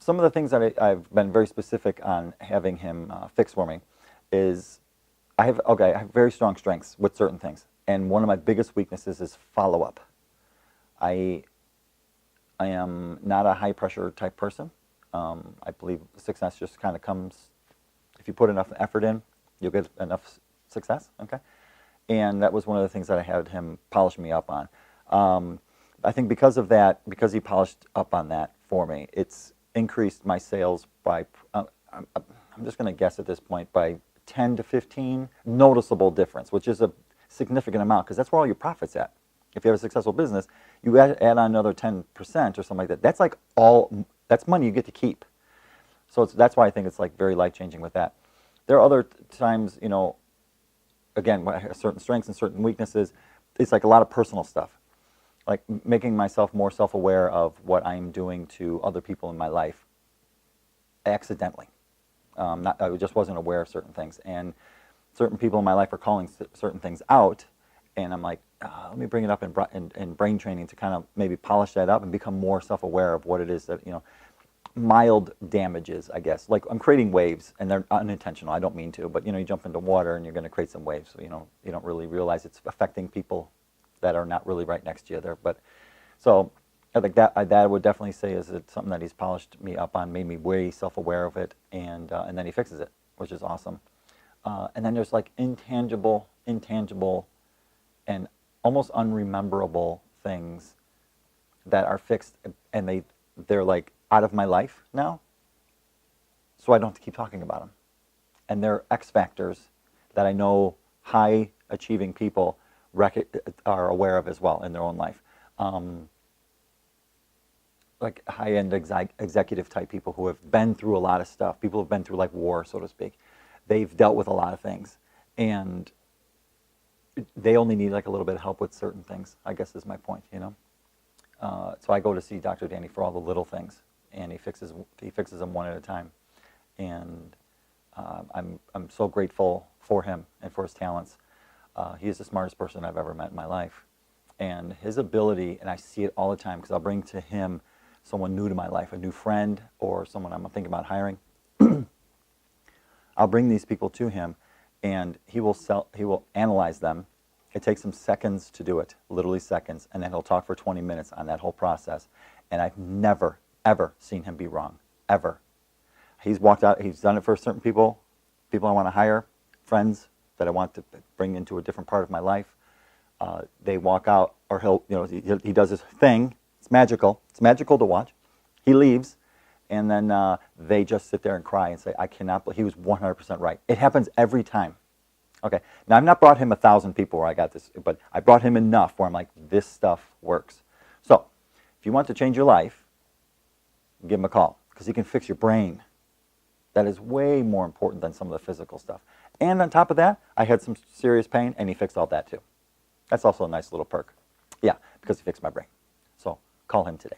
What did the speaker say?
some of the things that I've been very specific on having him fix for me is I have very strong strengths with certain things, and one of my biggest weaknesses is follow-up. I am not a high-pressure type person. I believe success just kind of comes, if you put enough effort in, you'll get enough success, okay? And that was one of the things that I had him polish me up on. I think because of that, because he polished up on that for me, it's increased my sales by, I'm just going to guess at this point, by 10 to 15, noticeable difference, which is a significant amount, because that's where all your profit's at. If you have a successful business, you add on another 10% or something like that. That's like that's money you get to keep. So that's why I think it's like very life-changing with that. There are other times, you know, again, when I have certain strengths and certain weaknesses, it's like a lot of personal stuff. Like making myself more self-aware of what I'm doing to other people in my life accidentally. I just wasn't aware of certain things, and certain people in my life are calling certain things out, and I'm like, let me bring it up in brain training to kind of maybe polish that up and become more self-aware of what it is that, you know, mild damages, I guess. Like I'm creating waves, and they're unintentional. I don't mean to, but you know, you jump into water and you're going to create some waves. So, you know, you don't really realize it's affecting people that are not really right next to you there. But so I think that would definitely say is it something that he's polished me up on, made me way self-aware of it, and then he fixes it, which is awesome. And then there's like intangible, and almost unrememberable things that are fixed, and they're like out of my life now, so I don't have to keep talking about them. And they're X factors that I know high achieving people are aware of as well in their own life. Like high-end executive type people who have been through a lot of stuff. People who have been through like war, so to speak. They've dealt with a lot of things, and they only need like a little bit of help with certain things, I guess is my point, you know. So I go to see Dr. Danny for all the little things, and he fixes them one at a time. And I'm so grateful for him and for his talents. He is the smartest person I've ever met in my life, and his ability, and I see it all the time because I'll bring to him someone new to my life, a new friend or someone I'm thinking about hiring. I'll bring these people to him, and he will analyze them. It takes him seconds to do it, literally seconds, and then he'll talk for 20 minutes on that whole process. And I've never, ever seen him be wrong, ever. He's walked out, he's done it for certain people I want to hire, friends that I want to bring into a different part of my life. They walk out, or he does his thing. It's magical. It's magical to watch. He leaves, and then they just sit there and cry and say, I cannot believe he was 100% right. It happens every time. Okay, now I've not brought him 1,000 people where I got this, but I brought him enough where I'm like, this stuff works. So, if you want to change your life, give him a call, because he can fix your brain. That is way more important than some of the physical stuff. And on top of that, I had some serious pain, and he fixed all that too. That's also a nice little perk. Yeah, because he fixed my brain. So, call him today.